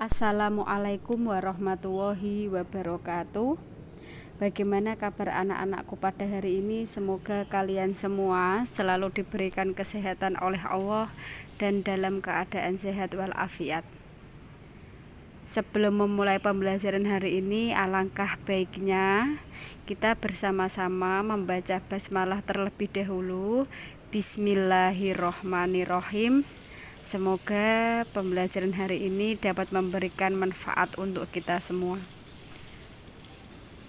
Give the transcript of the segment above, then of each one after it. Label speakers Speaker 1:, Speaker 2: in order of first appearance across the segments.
Speaker 1: Assalamualaikum warahmatullahi wabarakatuh. Bagaimana kabar anak-anakku pada hari ini? Semoga kalian semua selalu diberikan kesehatan oleh Allah dan dalam keadaan sehat walafiat. Sebelum memulai pembelajaran hari ini, alangkah baiknya kita bersama-sama membaca basmalah terlebih dahulu. Bismillahirrohmanirrohim. Semoga pembelajaran hari ini dapat memberikan manfaat untuk kita semua.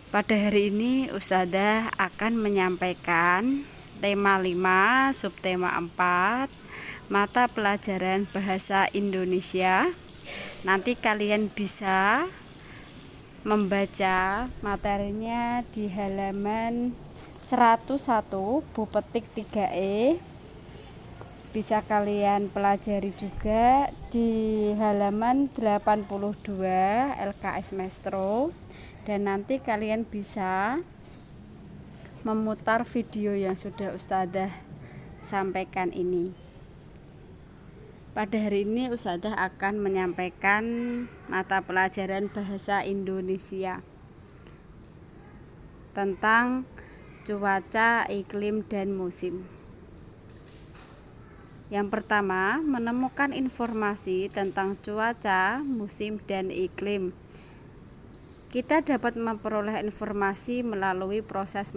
Speaker 1: Pada hari ini Ustazah akan menyampaikan tema 5, subtema 4, mata pelajaran bahasa Indonesia. Nanti kalian bisa membaca materinya di halaman 101 Bu Petik 3E. Bisa kalian pelajari juga di halaman 82 LKS Maestro, dan nanti kalian bisa memutar video yang sudah Ustazah sampaikan ini. Pada hari ini Ustazah akan menyampaikan mata pelajaran bahasa Indonesia tentang cuaca, iklim, dan musim. Yang pertama, menemukan informasi tentang cuaca, musim, dan iklim. Kita dapat memperoleh informasi melalui proses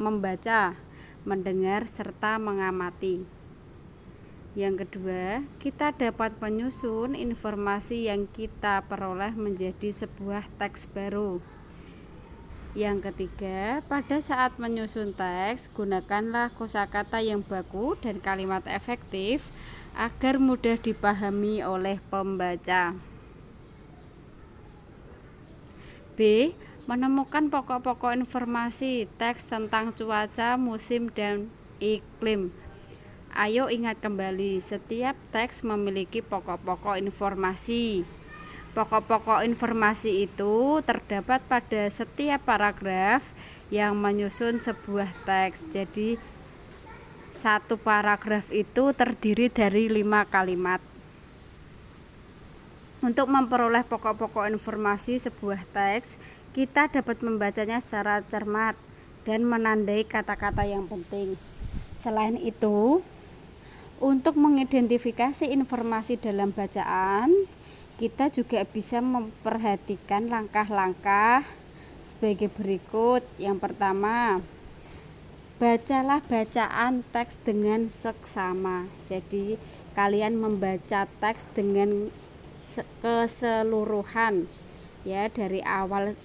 Speaker 1: membaca, mendengar, serta mengamati. Yang kedua, kita dapat menyusun informasi yang kita peroleh menjadi sebuah teks baru. Yang ketiga, pada saat menyusun teks, gunakanlah kosakata yang baku dan kalimat efektif agar mudah dipahami oleh pembaca. B. Menemukan pokok-pokok informasi teks tentang cuaca, musim, dan iklim. Ayo ingat kembali, setiap teks memiliki pokok-pokok informasi. Pokok-pokok informasi itu terdapat pada setiap paragraf yang menyusun sebuah teks. Jadi satu paragraf itu terdiri dari 5 kalimat. Untuk memperoleh pokok-pokok informasi sebuah teks, kita dapat membacanya secara cermat dan menandai kata-kata yang penting. Selain itu, untuk mengidentifikasi informasi dalam bacaan, kita juga bisa memperhatikan langkah-langkah sebagai berikut. Yang pertama, bacalah bacaan teks dengan seksama. Jadi kalian membaca teks dengan keseluruhan, ya, dari awal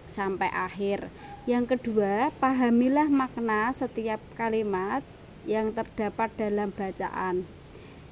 Speaker 1: sampai akhir. Yang kedua, pahamilah makna setiap kalimat yang terdapat dalam bacaan.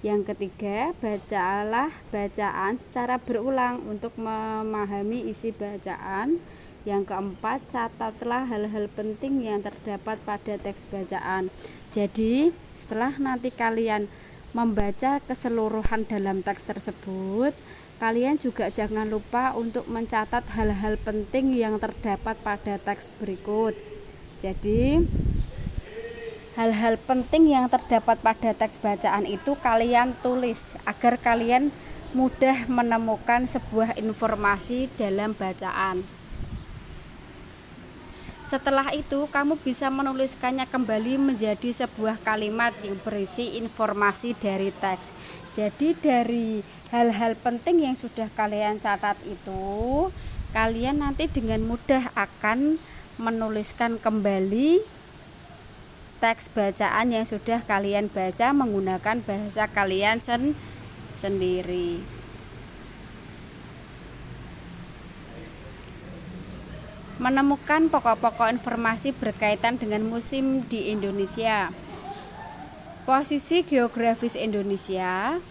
Speaker 1: Yang ketiga, bacalah bacaan secara berulang untuk memahami isi bacaan. Yang keempat, catatlah hal-hal penting yang terdapat pada teks bacaan. Jadi, setelah nanti kalian membaca keseluruhan dalam teks tersebut, kalian juga jangan lupa untuk mencatat hal-hal penting yang terdapat pada teks berikut. Jadi, hal-hal penting yang terdapat pada teks bacaan itu kalian tulis agar kalian mudah menemukan sebuah informasi dalam bacaan. Setelah itu, kamu bisa menuliskannya kembali menjadi sebuah kalimat yang berisi informasi dari teks. Jadi dari hal-hal penting yang sudah kalian catat itu, kalian nanti dengan mudah akan menuliskan kembali teks bacaan yang sudah kalian baca menggunakan bahasa kalian sendiri. Menemukan pokok-pokok informasi berkaitan dengan musim di Indonesia. Posisi geografis Indonesia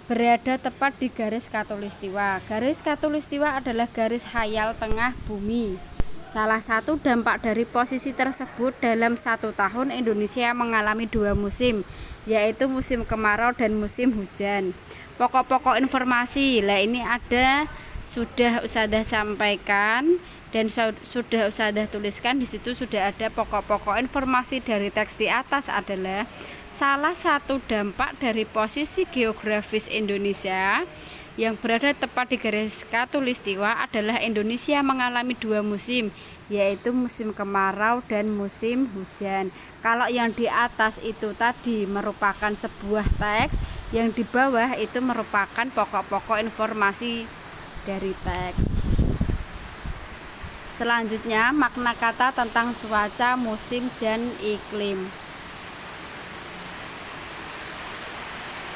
Speaker 1: berada tepat di garis khatulistiwa. Garis khatulistiwa adalah garis khayal tengah bumi. Salah satu dampak dari posisi tersebut, dalam 1 tahun Indonesia mengalami 2 musim, yaitu musim kemarau dan musim hujan. Pokok-pokok informasi, lah ini ada sudah Ustazah sampaikan dan sudah Ustazah tuliskan. Di situ sudah ada pokok-pokok informasi dari teks di atas adalah salah satu dampak dari posisi geografis Indonesia yang berada tepat di garis khatulistiwa adalah Indonesia mengalami 2 musim, yaitu musim kemarau dan musim hujan. Kalau yang di atas itu tadi merupakan sebuah teks, yang di bawah itu merupakan pokok-pokok informasi dari teks. Selanjutnya, makna kata tentang cuaca, musim, dan iklim.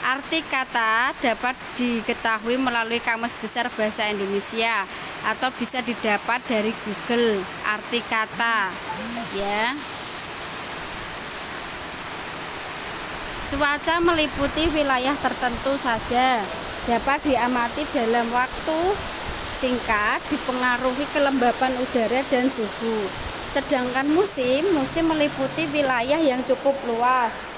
Speaker 1: Arti kata dapat diketahui melalui Kamus Besar Bahasa Indonesia atau bisa didapat dari Google arti kata, ya. Cuaca meliputi wilayah tertentu saja, dapat diamati dalam waktu singkat, dipengaruhi kelembapan udara dan suhu. Sedangkan musim meliputi wilayah yang cukup luas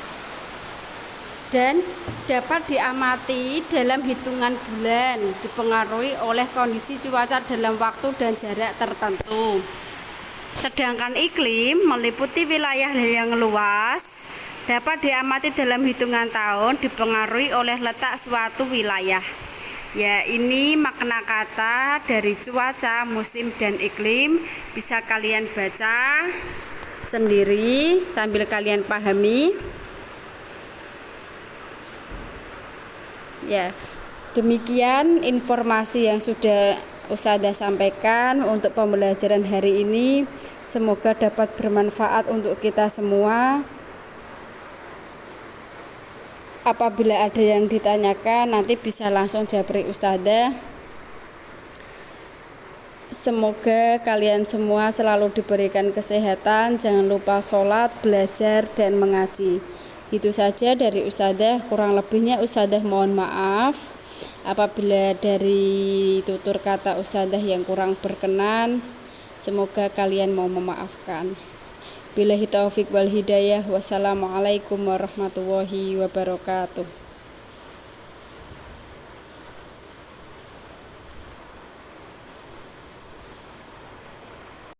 Speaker 1: dan dapat diamati dalam hitungan bulan, dipengaruhi oleh kondisi cuaca dalam waktu dan jarak tertentu. Sedangkan iklim meliputi wilayah yang luas, dapat diamati dalam hitungan tahun, dipengaruhi oleh letak suatu wilayah. Ya, ini makna kata dari cuaca, musim, dan iklim. Bisa kalian baca sendiri sambil kalian pahami. Ya, demikian informasi yang sudah Ustadzah sampaikan untuk pembelajaran hari ini. Semoga dapat bermanfaat untuk kita semua. Apabila ada yang ditanyakan, nanti bisa langsung japri Ustadzah. Semoga kalian semua selalu diberikan kesehatan. Jangan lupa sholat, belajar, dan mengaji. Itu saja dari Ustadzah, kurang lebihnya Ustadzah mohon maaf apabila dari tutur kata Ustadzah yang kurang berkenan. Semoga kalian mau memaafkan. Billahi taufik wal hidayah. Wassalamualaikum warahmatullahi wabarakatuh.